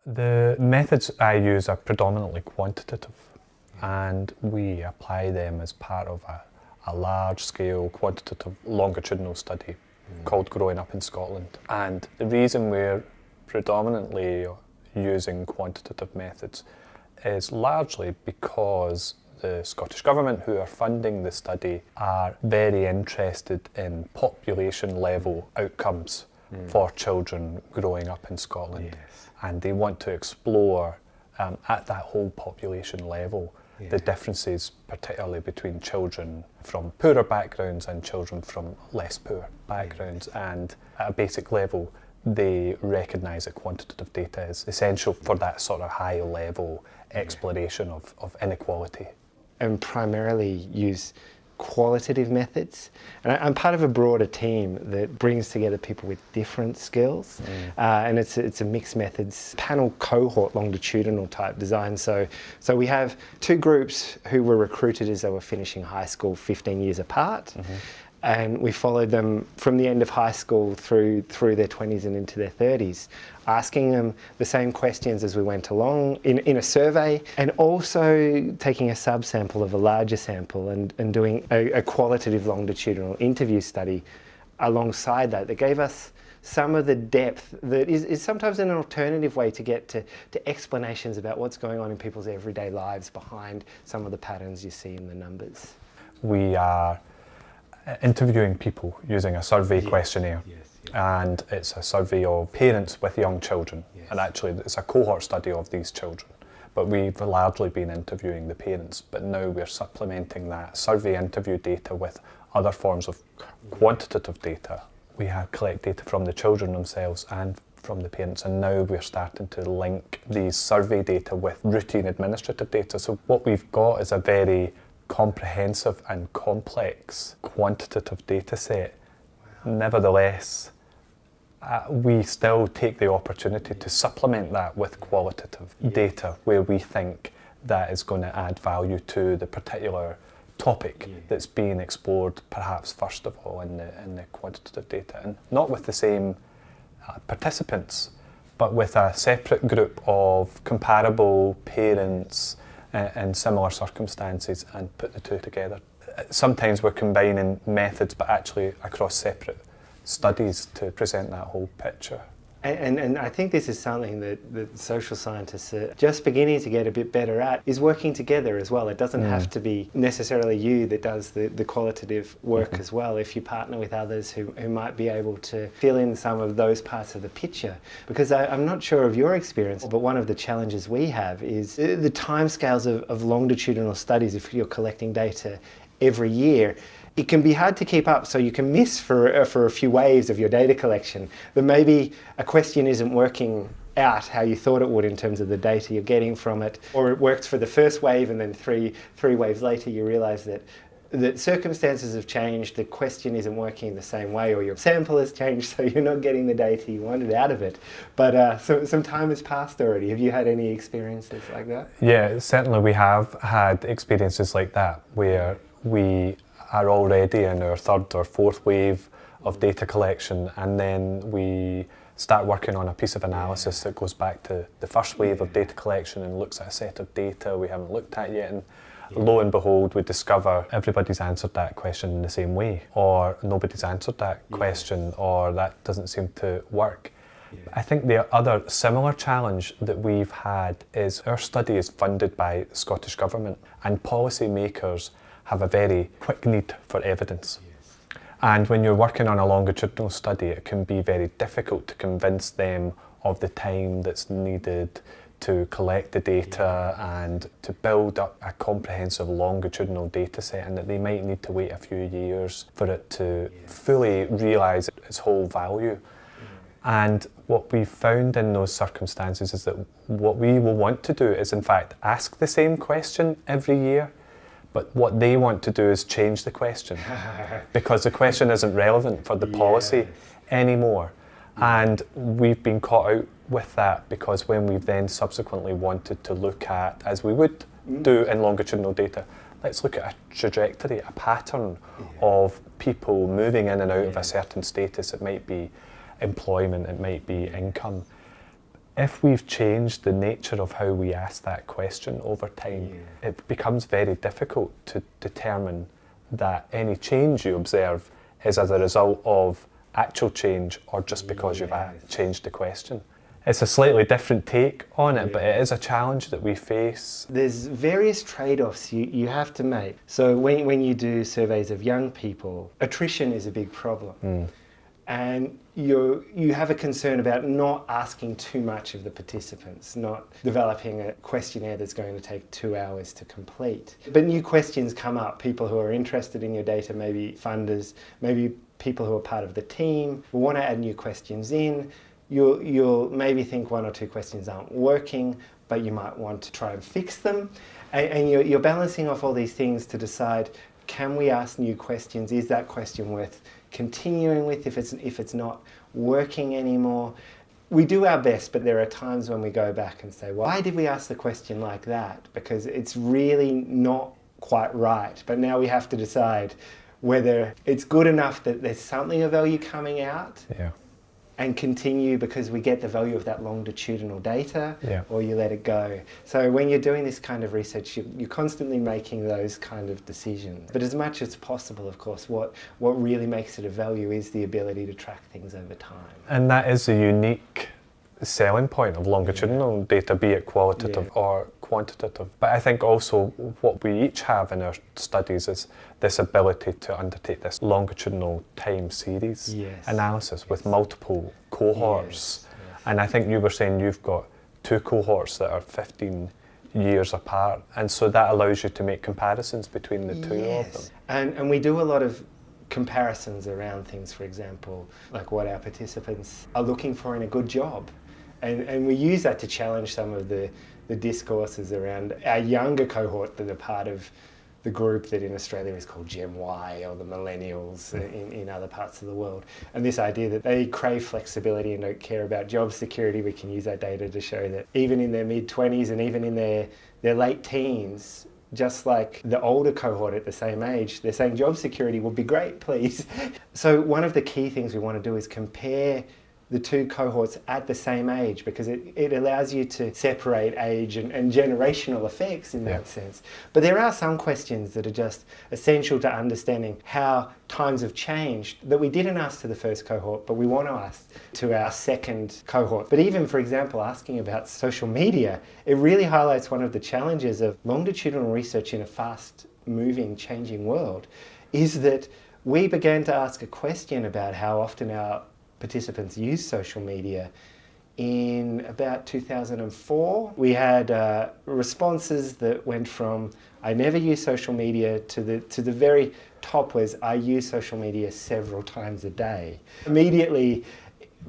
The methods I use are predominantly quantitative, and we apply them as part of a large-scale quantitative longitudinal study called Growing Up in Scotland. And the reason we're predominantly using quantitative methods is largely because the Scottish Government, who are funding the study, are very interested in population level outcomes for children growing up in Scotland. Yes. And they want to explore at that whole population level the differences, particularly between children from poorer backgrounds and children from less poor backgrounds. And at a basic level, they recognise that quantitative data is essential for that sort of high level exploration of inequality. And primarily use qualitative methods. And I'm part of a broader team that brings together people with different skills. And it's a mixed methods panel cohort longitudinal type design. So we have two groups who were recruited as they were finishing high school 15 years apart. And we followed them from the end of high school through their 20s and into their 30s, asking them the same questions as we went along in a survey, and also taking a subsample of a larger sample and doing a qualitative longitudinal interview study alongside that gave us some of the depth that is sometimes an alternative way to get to explanations about what's going on in people's everyday lives behind some of the patterns you see in the numbers. We are interviewing people using a survey questionnaire, and it's a survey of parents with young children, and actually it's a cohort study of these children, but we've largely been interviewing the parents, but now we're supplementing that survey interview data with other forms of quantitative data. We collect data from the children themselves and from the parents, and now we're starting to link these survey data with routine administrative data. So what we've got is a very comprehensive and complex quantitative data set. Nevertheless, we still take the opportunity to supplement that with qualitative data where we think that is going to add value to the particular topic that's being explored, perhaps first of all in the quantitative data, and not with the same participants, but with a separate group of comparable parents in similar circumstances, and put the two together. Sometimes we're combining methods, but actually across separate studies to present that whole picture. And I think this is something that social scientists are just beginning to get a bit better at, is working together as well. It doesn't have to be necessarily you that does the qualitative work as well. If you partner with others who might be able to fill in some of those parts of the picture. Because I'm not sure of your experience, but one of the challenges we have is the timescales of longitudinal studies. If you're collecting data every year, it can be hard to keep up, so you can miss for a few waves of your data collection. That maybe a question isn't working out how you thought it would in terms of the data you're getting from it, or it works for the first wave and then three waves later you realise that circumstances have changed, the question isn't working the same way, or your sample has changed, so you're not getting the data you wanted out of it. But some time has passed already. Have you had any experiences like that? Yeah, certainly we have had experiences like that, where we are already in our third or fourth wave of data collection, and then we start working on a piece of analysis that goes back to the first wave of data collection and looks at a set of data we haven't looked at yet, and lo and behold we discover everybody's answered that question in the same way, or nobody's answered that question, or that doesn't seem to work. I think the other similar challenge that we've had is our study is funded by the Scottish Government, and policy makers have a very quick need for evidence. And when you're working on a longitudinal study, it can be very difficult to convince them of the time that's needed to collect the data and to build up a comprehensive longitudinal data set, and that they might need to wait a few years for it to fully realise its whole value. And what we've found in those circumstances is that what we will want to do is in fact ask the same question every year, but what they want to do is change the question because the question isn't relevant for the policy anymore. And we've been caught out with that, because when we've then subsequently wanted to look at, as we would do in longitudinal data, let's look at a trajectory, a pattern of people moving in and out of a certain status. It might be employment, it might be income. if we've changed the nature of how we ask that question over time, it becomes very difficult to determine that any change you observe is as a result of actual change or just because you've changed the question. It's a slightly different take on it, but it is a challenge that we face. There's various trade-offs you have to make. So when you do surveys of young people, attrition is a big problem. And you have a concern about not asking too much of the participants, not developing a questionnaire that's going to take 2 hours to complete. But new questions come up, people who are interested in your data, maybe funders, maybe people who are part of the team, who want to add new questions in. You'll maybe think 1 or 2 questions aren't working, but you might want to try and fix them. And you're balancing off all these things to decide, can we ask new questions? Is that question worth continuing with if it's not working anymore? We do our best, but there are times when we go back and say, why did we ask the question like that? Because it's really not quite right. But now we have to decide whether it's good enough that there's something of value coming out. And continue because we get the value of that longitudinal data, or you let it go. So when you're doing this kind of research, you're constantly making those kind of decisions. But as much as possible, of course, what really makes it a value is the ability to track things over time. And that is a unique selling point of longitudinal data, be it qualitative or quantitative. But I think also what we each have in our studies is this ability to undertake this longitudinal time series analysis with multiple cohorts. And I think you were saying you've got 2 cohorts that are 15 years apart, and so that allows you to make comparisons between the 2 of them. And we do a lot of comparisons around things, for example, like what our participants are looking for in a good job. And we use that to challenge some of the discourses around our younger cohort that are part of the group that in Australia is called Gen Y, or the millennials in other parts of the world. And this idea that they crave flexibility and don't care about job security, we can use that data to show that even in their mid-20s and even in their late teens, just like the older cohort at the same age, they're saying job security would be great, please. So one of the key things we want to do is compare the 2 cohorts at the same age, because it allows you to separate age and generational effects in that sense. But there are some questions that are just essential to understanding how times have changed that we didn't ask to the first cohort, but we want to ask to our second cohort. But even, for example, asking about social media, it really highlights one of the challenges of longitudinal research in a fast-moving, changing world, is that we began to ask a question about how often our participants use social media in about 2004. We had responses that went from I never use social media to the very top was I use social media several times a day. Immediately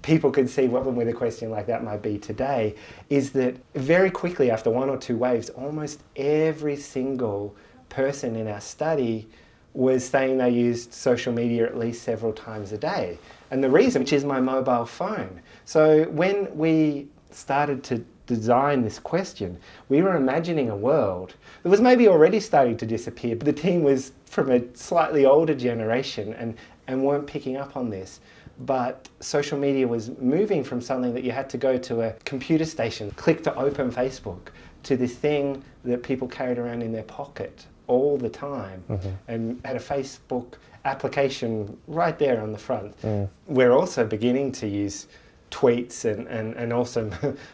people could see what with a question like that might be today, is that very quickly after 1 or 2 waves, almost every single person in our study was saying they used social media at least several times a day. And the reason, which is my mobile phone. So when we started to design this question, we were imagining a world that was maybe already starting to disappear, but the team was from a slightly older generation and weren't picking up on this. But social media was moving from something that you had to go to a computer station, click to open Facebook, to this thing that people carried around in their pocket all the time, and had a Facebook application right there on the front. We're also beginning to use tweets and also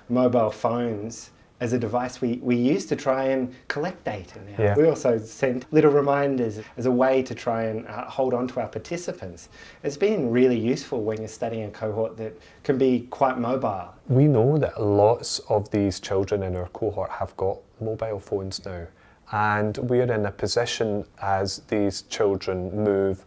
mobile phones as a device we use to try and collect data now. We also send little reminders as a way to try and hold on to our participants. It's been really useful when you're studying a cohort that can be quite mobile. We know that lots of these children in our cohort have got mobile phones now, and we're in a position as these children move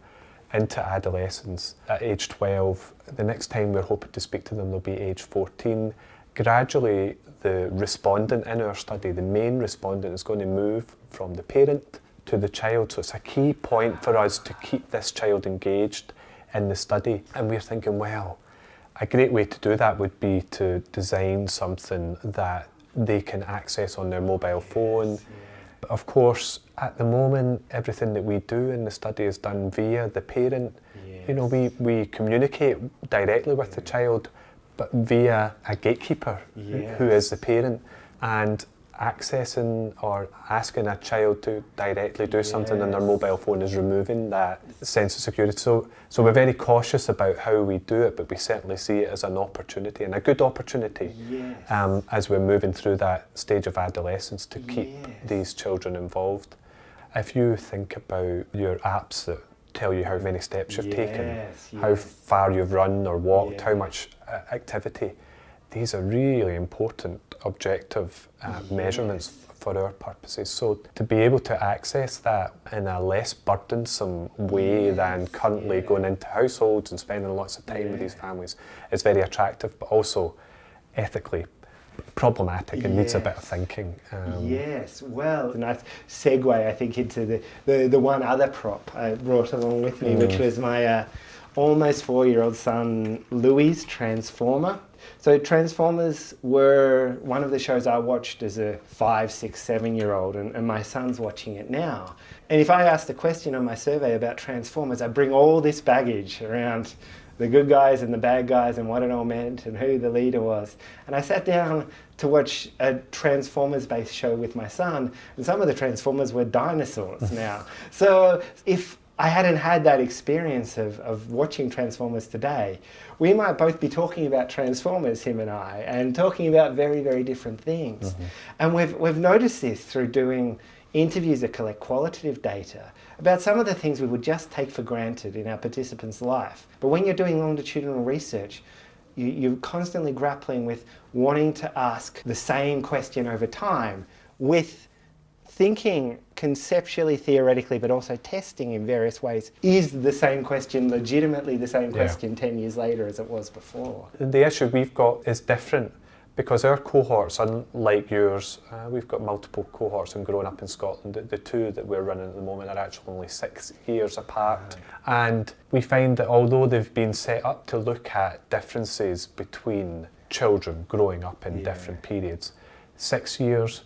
into adolescence at age 12. The next time we're hoping to speak to them, they'll be age 14. Gradually, the respondent in our study, the main respondent, is going to move from the parent to the child. So it's a key point for us to keep this child engaged in the study. And we're thinking, well, a great way to do that would be to design something that they can access on their mobile phone. But of course, at the moment, everything that we do in the study is done via the parent. You know, we communicate directly with the child, but via a gatekeeper Yes. who is the parent, and accessing or asking a child to directly do something on their Yes. mobile phone is removing that sense of security. So we're very cautious about how we do it, but we certainly see it as an opportunity, and a good opportunity, Yes. as we're moving through that stage of adolescence, to keep Yes. these children involved. If you think about your apps that tell you how many steps you've taken, Yes, how yes. far you've run or walked, how Yeah. much activity, these are really important objective measurements for our purposes. So to be able to access that in a less burdensome way than currently going into households and spending lots of time with these families is very attractive, but also ethically problematic and needs a bit of thinking. Yes, well, a nice segue, I think, into the one other prop I brought along with me, which was my almost 4-year-old son Louis' Transformer. So Transformers were one of the shows I watched as a 5, 6, 7-year-old, and my son's watching it now. And if I asked a question on my survey about Transformers, I bring all this baggage around the good guys and the bad guys and what it all meant and who the leader was. And I sat down to watch a Transformers-based show with my son, and some of the Transformers were dinosaurs now. So if I hadn't had that experience of watching Transformers today, we might both be talking about Transformers, him and I, and talking about very, very different things. And we've noticed this through doing interviews that collect qualitative data about some of the things we would just take for granted in our participants' life. But when you're doing longitudinal research, you're constantly grappling with wanting to ask the same question over time, with thinking conceptually, theoretically, but also testing in various ways. Is the same question legitimately the same question 10 years later as it was before? The issue we've got is different because our cohorts, unlike yours, we've got multiple cohorts and growing up in Scotland. The two that we're running at the moment are actually only 6 years apart. And we find that although they've been set up to look at differences between children growing up in different periods, 6 years,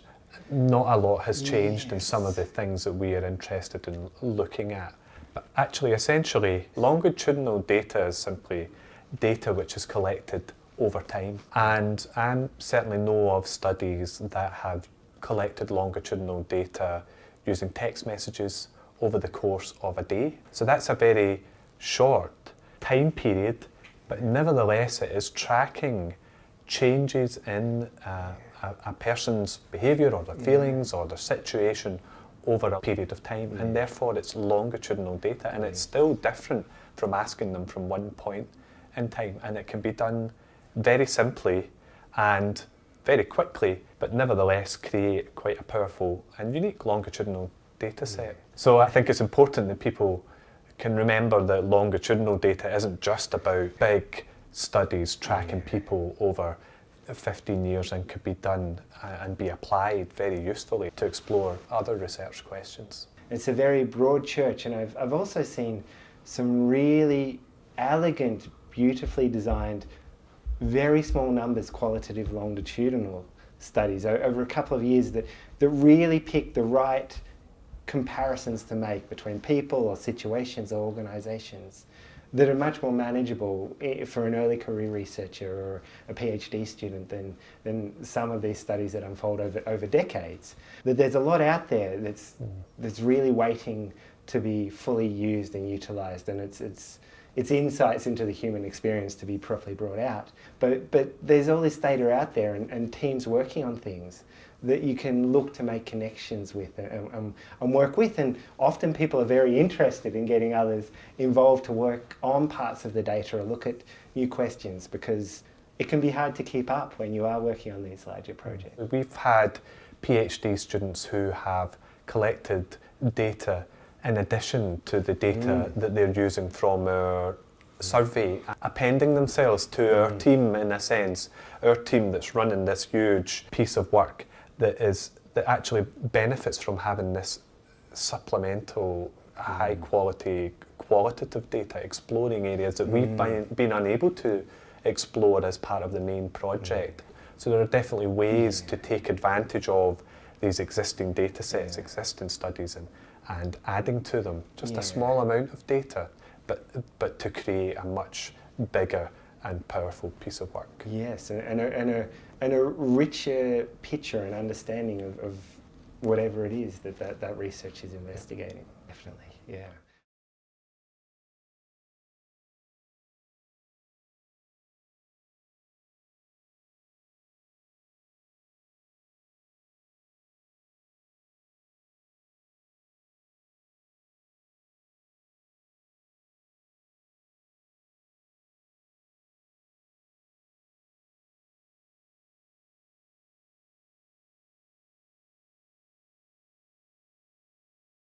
not a lot has changed in some of the things that we are interested in looking at. But actually, essentially, longitudinal data is simply data which is collected over time. And I certainly know of studies that have collected longitudinal data using text messages over the course of a day. So that's a very short time period, but nevertheless it is tracking changes in a person's behaviour or their feelings or their situation over a period of time, and therefore it's longitudinal data, and it's still different from asking them from one point in time, and it can be done very simply and very quickly, but nevertheless create quite a powerful and unique longitudinal data set. So I think it's important that people can remember that longitudinal data isn't just about big studies tracking people over 15 years, and could be done and be applied very usefully to explore other research questions. It's a very broad church, and I've also seen some really elegant, beautifully designed, very small numbers qualitative longitudinal studies over a couple of years that really pick the right comparisons to make between people or situations or organisations that are much more manageable for an early career researcher or a PhD student than some of these studies that unfold over decades. That there's a lot out there that's really waiting to be fully used and utilised, and it's insights into the human experience to be properly brought out. But there's all this data out there, and teams working on things that you can look to make connections with and work with. And often people are very interested in getting others involved to work on parts of the data or look at new questions, because it can be hard to keep up when you are working on these larger projects. We've had PhD students who have collected data in addition to the data that they're using from our survey, appending themselves to our team, in a sense, our team that's running this huge piece of work that actually benefits from having this supplemental high quality qualitative data exploring areas that we've been unable to explore as part of the main project. So there are definitely ways to take advantage of these existing data sets, existing studies, and adding to them just a small amount of data, but to create a much bigger and powerful piece of work. Yes, and a richer picture and understanding of whatever it is that research is investigating. Definitely, yeah.